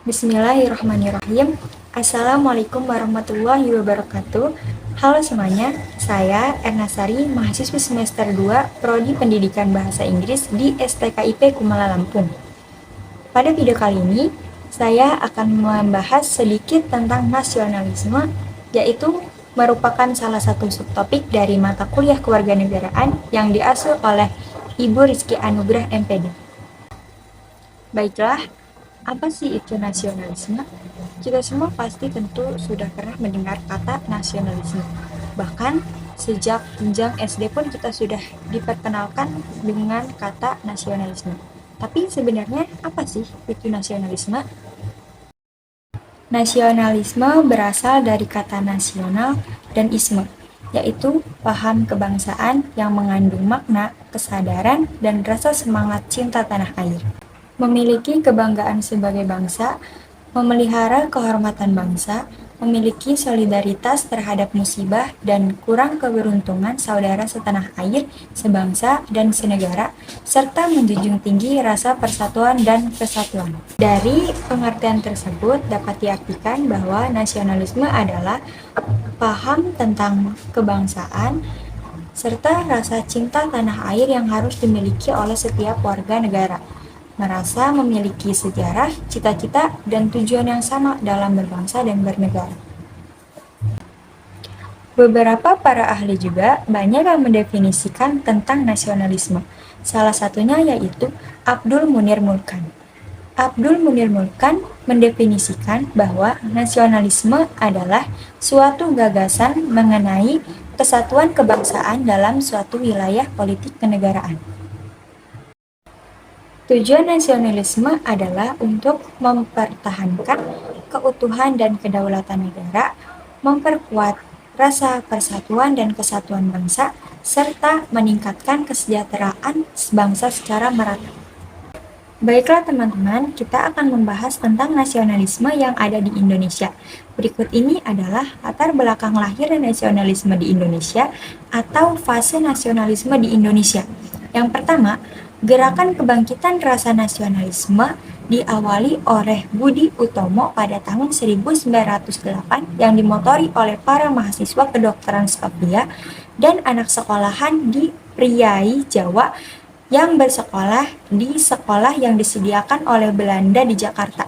Bismillahirrahmanirrahim. Assalamualaikum warahmatullahi wabarakatuh. Halo semuanya, saya Ernasari, mahasiswa semester 2 Prodi Pendidikan Bahasa Inggris di STKIP Kumala Lampung. Pada video kali ini, saya akan membahas sedikit tentang nasionalisme, yaitu merupakan salah satu subtopik dari mata kuliah kewarganegaraan yang diasuh oleh Ibu Rizky Anugrah MPD. Baiklah, apa sih itu nasionalisme? Kita semua pasti tentu sudah pernah mendengar kata nasionalisme. Bahkan sejak jenjang SD pun kita sudah diperkenalkan dengan kata nasionalisme. Tapi sebenarnya apa sih itu nasionalisme? Nasionalisme berasal dari kata nasional dan isme, yaitu paham kebangsaan yang mengandung makna, kesadaran, dan rasa semangat cinta tanah air. Memiliki kebanggaan sebagai bangsa, memelihara kehormatan bangsa, memiliki solidaritas terhadap musibah dan kurang keberuntungan saudara setanah air, sebangsa dan senegara, serta menjunjung tinggi rasa persatuan dan kesatuan. Dari pengertian tersebut dapat diartikan bahwa nasionalisme adalah paham tentang kebangsaan, serta rasa cinta tanah air yang harus dimiliki oleh setiap warga negara. Merasa memiliki sejarah, cita-cita, dan tujuan yang sama dalam berbangsa dan bernegara. Beberapa para ahli juga banyak yang mendefinisikan tentang nasionalisme. Salah satunya yaitu Abdul Munir Mulkan. Abdul Munir Mulkan mendefinisikan bahwa nasionalisme adalah suatu gagasan mengenai kesatuan kebangsaan dalam suatu wilayah politik kenegaraan. Tujuan nasionalisme adalah untuk mempertahankan keutuhan dan kedaulatan negara, memperkuat rasa persatuan dan kesatuan bangsa, serta meningkatkan kesejahteraan bangsa secara merata. Baiklah teman-teman, kita akan membahas tentang nasionalisme yang ada di Indonesia. Berikut ini adalah latar belakang lahir nasionalisme di Indonesia atau fase nasionalisme di Indonesia. Yang pertama, Gerakan Kebangkitan Rasa Nasionalisme diawali oleh Budi Utomo pada tahun 1908 yang dimotori oleh para mahasiswa kedokteran Scopia dan anak sekolahan di Priai, Jawa yang bersekolah di sekolah yang disediakan oleh Belanda di Jakarta.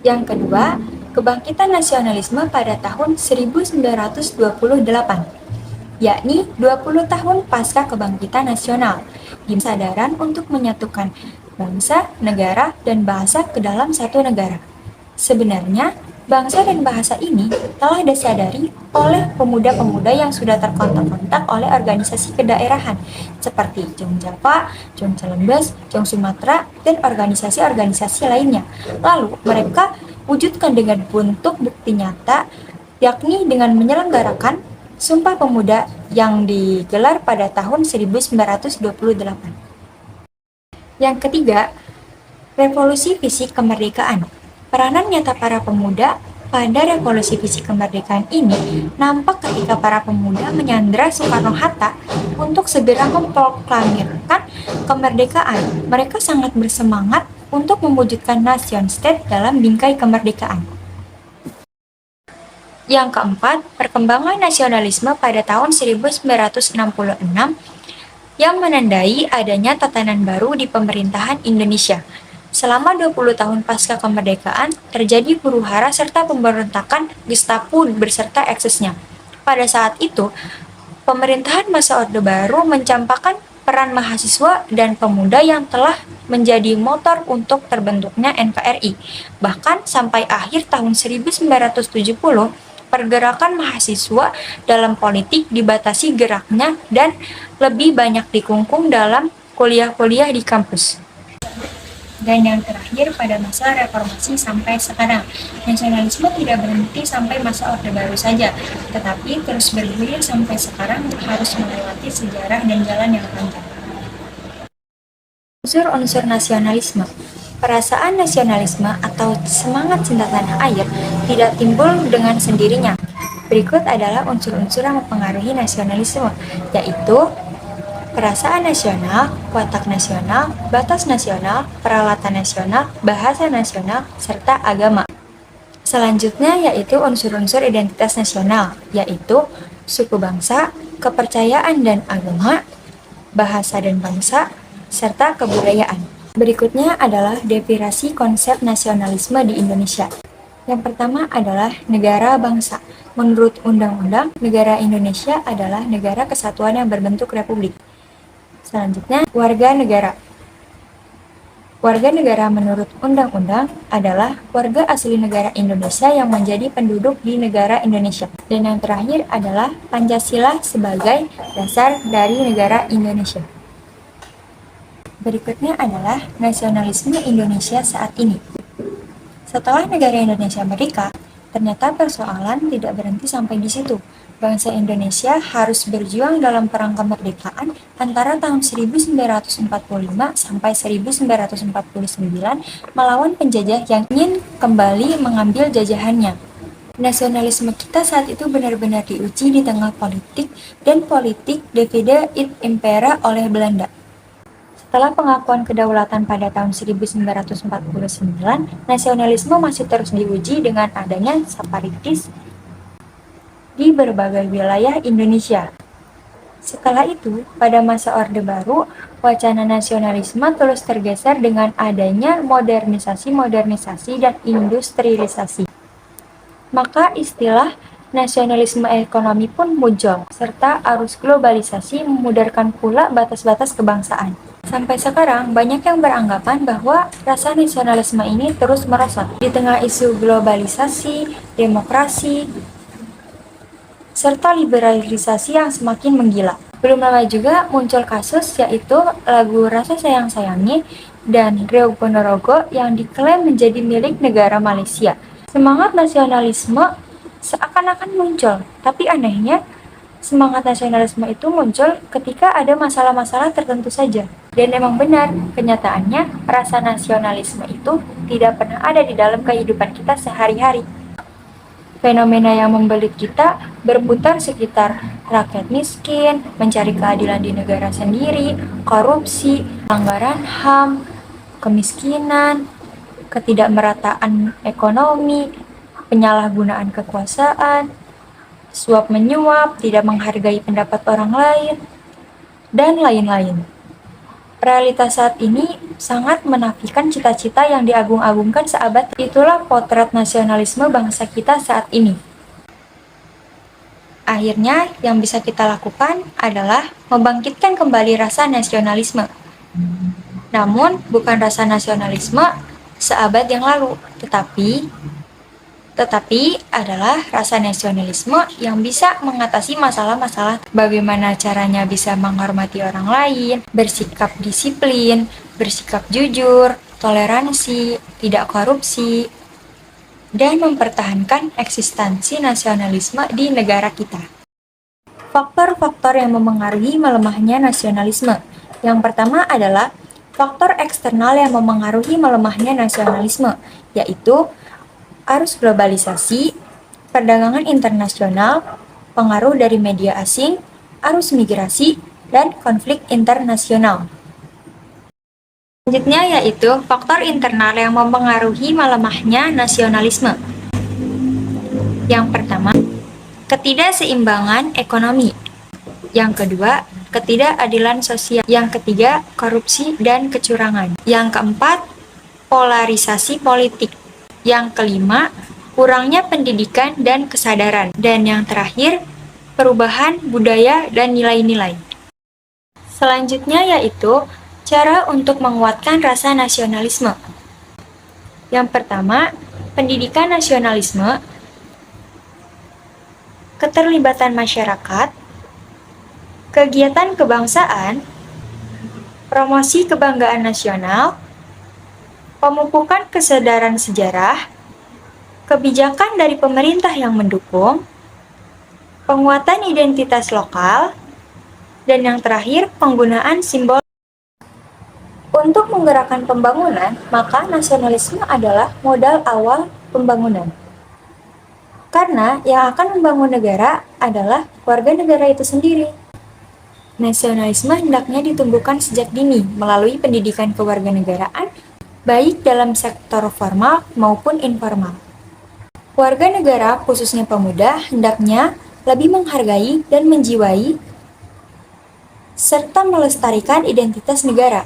Yang kedua, Kebangkitan Nasionalisme pada tahun 1928. Yakni 20 tahun pasca kebangkitan nasional, kesadaran untuk menyatukan bangsa, negara, dan bahasa ke dalam satu negara. Sebenarnya, bangsa dan bahasa ini telah disadari oleh pemuda-pemuda yang sudah terkontak-kontak oleh organisasi kedaerahan, seperti Jong Java, Jong Celembes, Jong Sumatera, dan organisasi-organisasi lainnya. Lalu, mereka wujudkan dengan bentuk bukti nyata, yakni dengan menyelenggarakan Sumpah Pemuda yang digelar pada tahun 1928. Yang ketiga, Revolusi Visi Kemerdekaan. Peranan nyata para pemuda pada Revolusi Visi Kemerdekaan ini nampak ketika para pemuda menyandera Soekarno-Hatta untuk segera memproklamirkan kemerdekaan. Mereka sangat bersemangat untuk mewujudkan nation state dalam bingkai kemerdekaan. Yang keempat, perkembangan nasionalisme pada tahun 1966 yang menandai adanya tatanan baru di pemerintahan Indonesia. Selama 20 tahun pasca kemerdekaan, terjadi huru-hara serta pemberontakan Gestapo beserta eksesnya. Pada saat itu, pemerintahan masa Orde Baru mencampakkan peran mahasiswa dan pemuda yang telah menjadi motor untuk terbentuknya NKRI. Bahkan sampai akhir tahun 1970, pergerakan mahasiswa dalam politik dibatasi geraknya dan lebih banyak dikungkung dalam kuliah-kuliah di kampus. Dan yang terakhir, pada masa reformasi sampai sekarang, nasionalisme tidak berhenti sampai masa Orde Baru saja, tetapi terus bergulir sampai sekarang harus melewati sejarah dan jalan yang panjang. Unsur-unsur nasionalisme. Perasaan nasionalisme atau semangat cinta tanah air tidak timbul dengan sendirinya. Berikut adalah unsur-unsur yang mempengaruhi nasionalisme, yaitu perasaan nasional, watak nasional, batas nasional, peralatan nasional, bahasa nasional, serta agama. Selanjutnya yaitu unsur-unsur identitas nasional, yaitu suku bangsa, kepercayaan dan agama, bahasa dan bangsa, serta kebudayaan. Berikutnya adalah definisi konsep nasionalisme di Indonesia. Yang pertama adalah negara bangsa. Menurut Undang-Undang, negara Indonesia adalah negara kesatuan yang berbentuk republik. Selanjutnya, warga negara. Warga negara menurut Undang-Undang adalah warga asli negara Indonesia yang menjadi penduduk di negara Indonesia. Dan yang terakhir adalah Pancasila sebagai dasar dari negara Indonesia. Berikutnya adalah nasionalisme Indonesia saat ini. Setelah negara Indonesia merdeka, ternyata persoalan tidak berhenti sampai di situ. Bangsa Indonesia harus berjuang dalam perang kemerdekaan antara tahun 1945 sampai 1949 melawan penjajah yang ingin kembali mengambil jajahannya. Nasionalisme kita saat itu benar-benar diuji di tengah politik dan politik divide et impera oleh Belanda. Setelah pengakuan kedaulatan pada tahun 1949, nasionalisme masih terus diuji dengan adanya separatis di berbagai wilayah Indonesia. Setelah itu, pada masa Orde Baru, wacana nasionalisme terus tergeser dengan adanya modernisasi dan industrialisasi. Maka istilah nasionalisme ekonomi pun muncul, serta arus globalisasi memudarkan pula batas-batas kebangsaan. Sampai sekarang, banyak yang beranggapan bahwa rasa nasionalisme ini terus merosot di tengah isu globalisasi, demokrasi, serta liberalisasi yang semakin menggila. Belum lama juga muncul kasus yaitu lagu Rasa Sayang Sayangi dan Rio Ponorogo yang diklaim menjadi milik negara Malaysia. Semangat nasionalisme seakan-akan muncul, tapi anehnya semangat nasionalisme itu muncul ketika ada masalah-masalah tertentu saja. Dan emang benar, kenyataannya rasa nasionalisme itu tidak pernah ada di dalam kehidupan kita sehari-hari. Fenomena yang membelit kita berputar sekitar rakyat miskin, mencari keadilan di negara sendiri, korupsi, pelanggaran HAM, kemiskinan, ketidakmerataan ekonomi, penyalahgunaan kekuasaan, suap menyuap, tidak menghargai pendapat orang lain, dan lain-lain. Realitas saat ini sangat menafikan cita-cita yang diagung-agungkan seabad. Itulah potret nasionalisme bangsa kita saat ini. Akhirnya, yang bisa kita lakukan adalah membangkitkan kembali rasa nasionalisme. Namun, bukan rasa nasionalisme seabad yang lalu, tetapi adalah rasa nasionalisme yang bisa mengatasi masalah-masalah. Bagaimana caranya bisa menghormati orang lain, bersikap disiplin, bersikap jujur, toleransi, tidak korupsi, dan mempertahankan eksistensi nasionalisme di negara kita. Faktor-faktor yang memengaruhi melemahnya nasionalisme. Yang pertama adalah faktor eksternal yang memengaruhi melemahnya nasionalisme, yaitu arus globalisasi, perdagangan internasional, pengaruh dari media asing, arus migrasi, dan konflik internasional. Selanjutnya yaitu faktor internal yang mempengaruhi melemahnya nasionalisme. Yang pertama, ketidakseimbangan ekonomi. Yang kedua, ketidakadilan sosial. Yang ketiga, korupsi dan kecurangan. Yang keempat, polarisasi politik. Yang kelima, kurangnya pendidikan dan kesadaran. Dan yang terakhir, perubahan budaya dan nilai-nilai. Selanjutnya yaitu cara untuk menguatkan rasa nasionalisme. Yang pertama, pendidikan nasionalisme, keterlibatan masyarakat, kegiatan kebangsaan, promosi kebanggaan nasional, pemupukan kesadaran sejarah, kebijakan dari pemerintah yang mendukung, penguatan identitas lokal, dan yang terakhir, penggunaan simbol. Untuk menggerakkan pembangunan, maka nasionalisme adalah modal awal pembangunan. Karena yang akan membangun negara adalah warga negara itu sendiri. Nasionalisme hendaknya ditumbuhkan sejak dini melalui pendidikan kewarganegaraan, baik dalam sektor formal maupun informal. Warga negara, khususnya pemuda, hendaknya lebih menghargai dan menjiwai serta melestarikan identitas negara,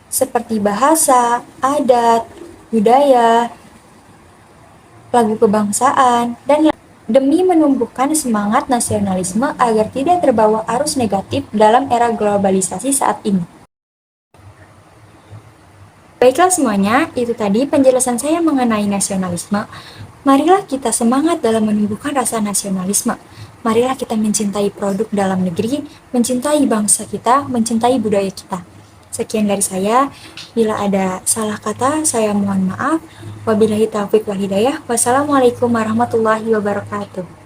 seperti bahasa, adat, budaya, lagu kebangsaan, dan demi menumbuhkan semangat nasionalisme agar tidak terbawa arus negatif dalam era globalisasi saat ini. Baiklah semuanya, itu tadi penjelasan saya mengenai nasionalisme. Marilah kita semangat dalam menumbuhkan rasa nasionalisme. Marilah kita mencintai produk dalam negeri, mencintai bangsa kita, mencintai budaya kita. Sekian dari saya. Bila ada salah kata, saya mohon maaf. Wabillahi taufiq wal hidayah. Wassalamualaikum warahmatullahi wabarakatuh.